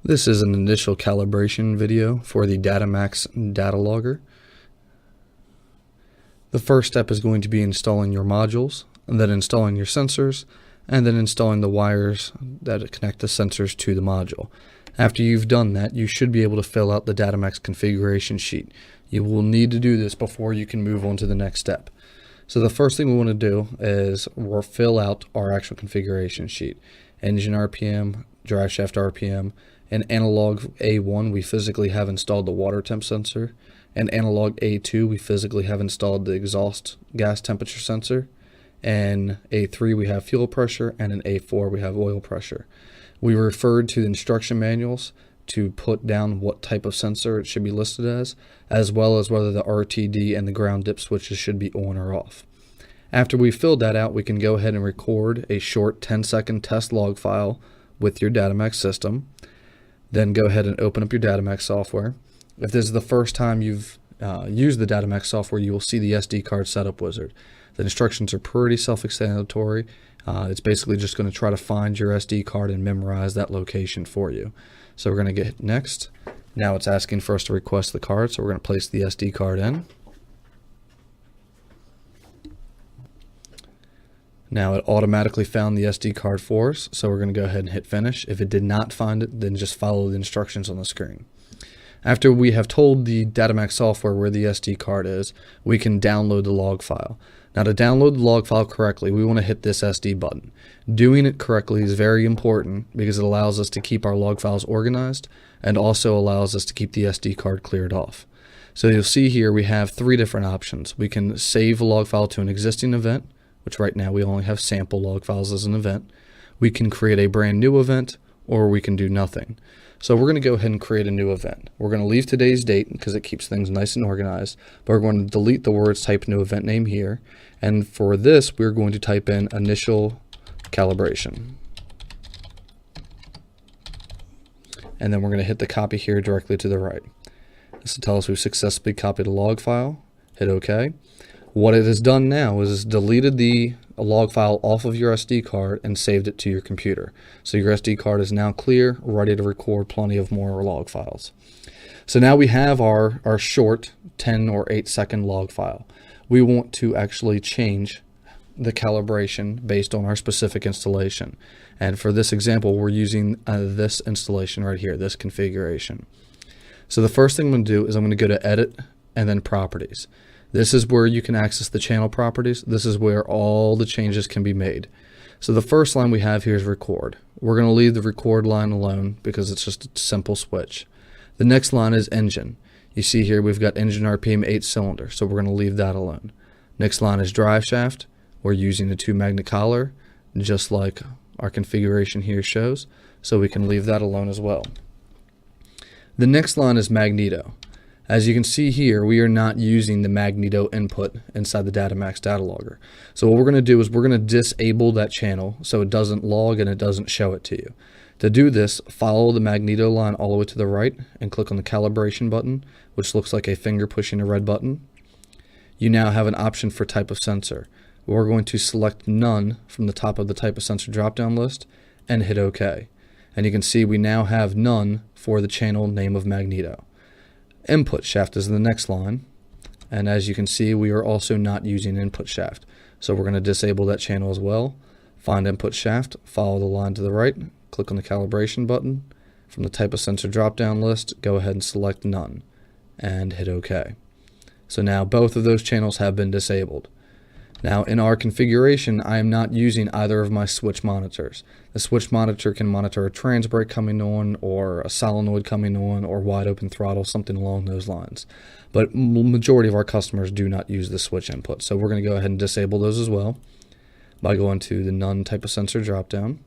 This is an initial calibration video for the Datamaxx data logger. The first step is going to be installing your modules, and then installing your sensors, and then installing the wires that connect the sensors to the module. After you've done that, you should be able to fill out the Datamaxx configuration sheet. You will need to do this before you can move on to the next step. So the first thing we want to do is we'll fill out our actual configuration sheet. Engine RPM, drive shaft RPM, and analog A1 we physically have installed the water temp sensor, and analog A2 we physically have installed the exhaust gas temperature sensor, and A3 we have fuel pressure, and in A4 we have oil pressure. We referred to the instruction manuals to put down what type of sensor it should be listed as well as whether the RTD and the ground dip switches should be on or off. After we filled that out, we can go ahead and record a short 10-second test log file with your Datamaxx system. Then go ahead and open up your Datamaxx software. If this is the first time you've used the Datamaxx software, you will see the SD card setup wizard. The instructions are pretty self-explanatory. It's basically just going to try to find your SD card and memorize that location for you. So we're going to get next. Now it's asking for us to request the card, so we're going to place the SD card in. Now it automatically found the SD card for us, so we're going to go ahead and hit finish. If it did not find it, then just follow the instructions on the screen. After we have told the Datamaxx software where the SD card is, we can download the log file. Now to download the log file correctly, we want to hit this SD button. Doing it correctly is very important because it allows us to keep our log files organized and also allows us to keep the SD card cleared off. So you'll see here we have three different options. We can save a log file to an existing event, which right now we only have sample log files as an event. We can create a brand new event, or we can do nothing. So we're going to go ahead and create a new event. We're going to leave today's date because it keeps things nice and organized, but we're going to delete the words type new event name here. And for this, we're going to type in initial calibration. And then we're going to hit the copy here directly to the right. This will tell us we've successfully copied a log file. Hit OK. What it has done now is deleted the log file off of your SD card and saved it to your computer. So your SD card is now clear, ready to record plenty of more log files. So now we have our short 10 or 8-second log file. We want to actually change the calibration based on our specific installation. And for this example, we're using this installation right here, this configuration. So the first thing I'm going to do is I'm going to go to Edit and then Properties. This is where you can access the channel properties. This is where all the changes can be made. So the first line we have here is record. We're going to leave the record line alone because it's just a simple switch. The next line is engine. You see here we've got engine RPM 8-cylinder, so we're going to leave that alone. Next line is drive shaft. We're using a 2-magnet collar, just like our configuration here shows, so we can leave that alone as well. The next line is magneto. As you can see here, we are not using the magneto input inside the Datamaxx data logger. So what we're going to do is we're going to disable that channel so it doesn't log and it doesn't show it to you. To do this, follow the magneto line all the way to the right and click on the calibration button, which looks like a finger pushing a red button. You now have an option for type of sensor. We're going to select none from the top of the type of sensor drop-down list and hit OK. And you can see we now have none for the channel name of magneto. Input shaft is the next line, and as you can see we are also not using input shaft, so we're going to disable that channel as well. Find input shaft, follow the line to the right, click on the calibration button. From the type of sensor drop down list, go ahead and select none and hit OK. So now both of those channels have been disabled. Now in our configuration, I am not using either of my switch monitors. The switch monitor can monitor a trans brake coming on, or a solenoid coming on, or wide open throttle, something along those lines. But majority of our customers do not use the switch input, so we're going to go ahead and disable those as well by going to the none type of sensor dropdown,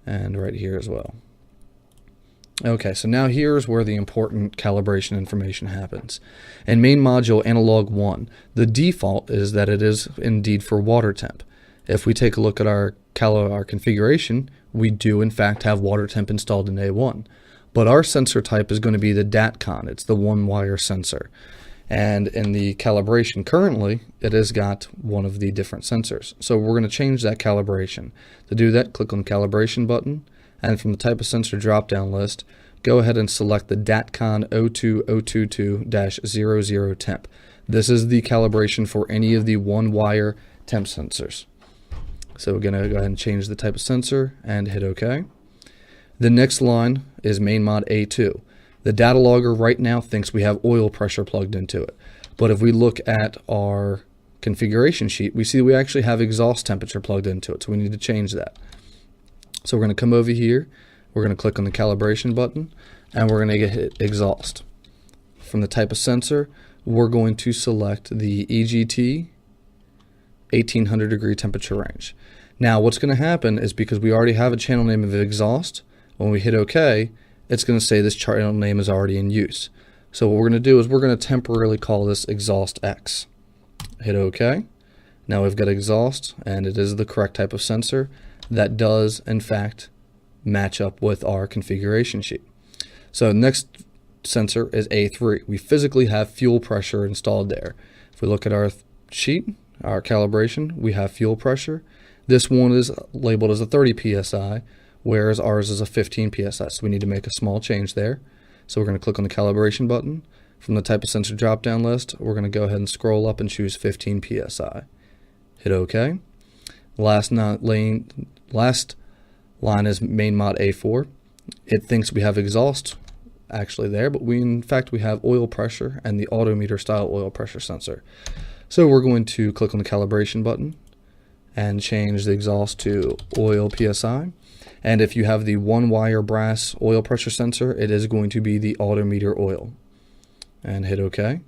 and right here as well. Okay, so now here's where the important calibration information happens. In main module analog 1, the default is that it is indeed for water temp. If we take a look at our configuration, we do in fact have water temp installed in A1. But our sensor type is going to be the DatCon. It's the one-wire sensor. And in the calibration currently, it has got one of the different sensors. So we're going to change that calibration. To do that, click on the calibration button, And from the type of sensor drop-down list, go ahead and select the DATCON 02022-00 temp. This is the calibration for any of the one-wire temp sensors. So we're going to go ahead and change the type of sensor and hit OK. The next line is main mod A2. The data logger right now thinks we have oil pressure plugged into it. But if we look at our configuration sheet, we see we actually have exhaust temperature plugged into it. So we need to change that. So we're going to come over here. We're going to click on the calibration button and we're going to hit exhaust. From the type of sensor, we're going to select the EGT 1800 degree temperature range. Now what's going to happen is because we already have a channel name of exhaust, when we hit OK, it's going to say this channel name is already in use. So what we're going to do is we're going to temporarily call this exhaust X. Hit OK. Now we've got exhaust and it is the correct type of sensor that does in fact match up with our configuration sheet. So next sensor is A3. We physically have fuel pressure installed there. If we look at our sheet, our calibration, we have fuel pressure. This one is labeled as a 30 psi, whereas ours is a 15 psi. So we need to make a small change there. So we're going to click on the calibration button. From the type of sensor drop-down list, we're going to go ahead and scroll up and choose 15 psi. Hit OK. Last line is main mod A4. It thinks we have exhaust actually there, but in fact we have oil pressure and the autometer style oil pressure sensor. So we're going to click on the calibration button and change the exhaust to oil PSI. And if you have the one-wire brass oil pressure sensor, it is going to be the autometer oil. And hit OK.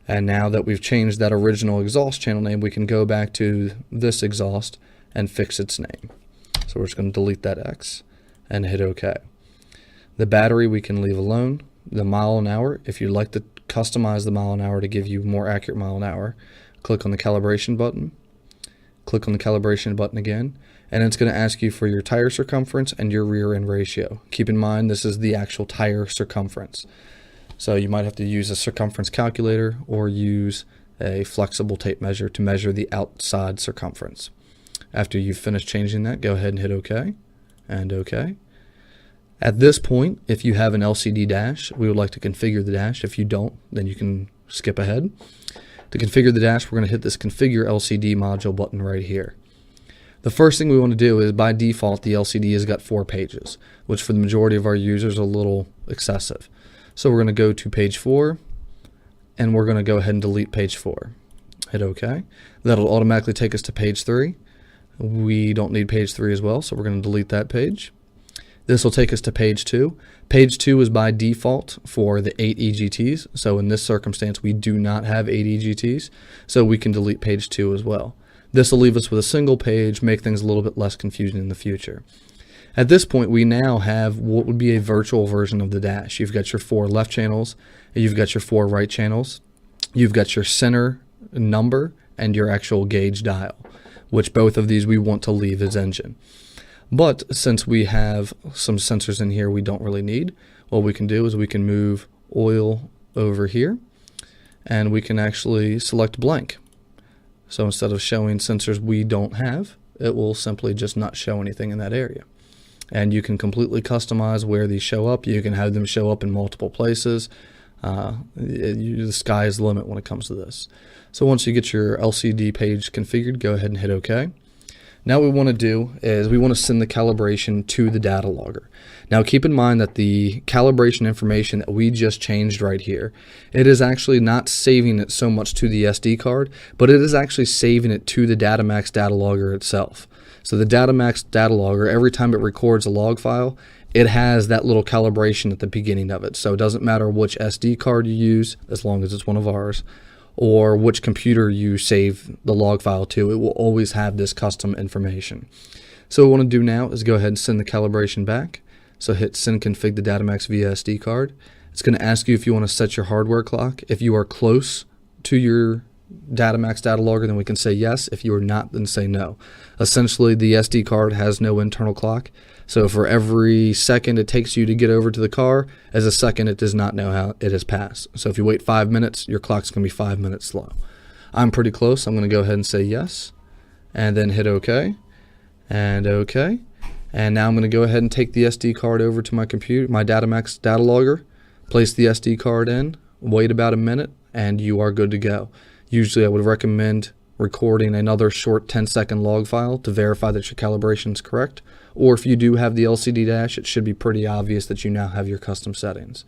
And now that we've changed that original exhaust channel name, we can go back to this exhaust and fix its name. So we're just going to delete that X and hit OK. The battery we can leave alone. The mile an hour, if you'd like to customize the mile an hour to give you more accurate mile an hour, click on the calibration button. Click on the calibration button again, and it's going to ask you for your tire circumference and your rear end ratio. Keep in mind this is the actual tire circumference. So you might have to use a circumference calculator or use a flexible tape measure to measure the outside circumference. After you've finished changing that, go ahead and hit OK and OK. At this point, if you have an LCD dash, we would like to configure the dash. If you don't, then you can skip ahead. To configure the dash, we're going to hit this Configure LCD module button right here. The first thing we want to do is, by default, the LCD has got 4 pages, which for the majority of our users is a little excessive. So we're going to go to page 4, and we're going to go ahead and delete page 4. Hit OK. That'll automatically take us to page 3. We don't need page 3 as well, so we're going to delete that page. This will take us to page 2. Page 2 is by default for the 8 EGTs. So in this circumstance, we do not have 8 EGTs. So we can delete page 2 as well. This will leave us with a single page, make things a little bit less confusing in the future. At this point, we now have what would be a virtual version of the dash. You've got your 4 left channels, you've got your 4 right channels, you've got your center number, and your actual gauge dial, which both of these we want to leave as engine. But since we have some sensors in here we don't really need, what we can do is we can move oil over here and we can actually select blank. So instead of showing sensors we don't have, it will simply just not show anything in that area. And you can completely customize where these show up. You can have them show up in multiple places. The sky is the limit when it comes to this. So once you get your LCD page configured, go ahead and hit OK. Now what we want to do is we want to send the calibration to the data logger. Now keep in mind that the calibration information that we just changed right here, it is actually not saving it so much to the SD card, but it is actually saving it to the Datamaxx data logger itself. So the Datamaxx data logger, every time it records a log file, it has that little calibration at the beginning of it. So it doesn't matter which SD card you use, as long as it's one of ours, or which computer you save the log file to, it will always have this custom information. So what we want to do now is go ahead and send the calibration back. So hit send config to Datamaxx via SD card. It's going to ask you if you want to set your hardware clock. If you are close to your Datamaxx data logger, then we can say yes. If you are not, then say no. Essentially, the SD card has no internal clock. So for every second it takes you to get over to the car, as a second it does not know how it has passed. So if you wait 5 minutes, your clock's going to be 5 minutes slow. I'm pretty close. I'm going to go ahead and say yes, and then hit OK, and OK. And now I'm going to go ahead and take the SD card over to my computer, my Datamaxx data logger, place the SD card in, wait about a minute, and you are good to go. Usually I would recommend recording another short 10-second log file to verify that your calibration is correct. Or if you do have the LCD dash, it should be pretty obvious that you now have your custom settings.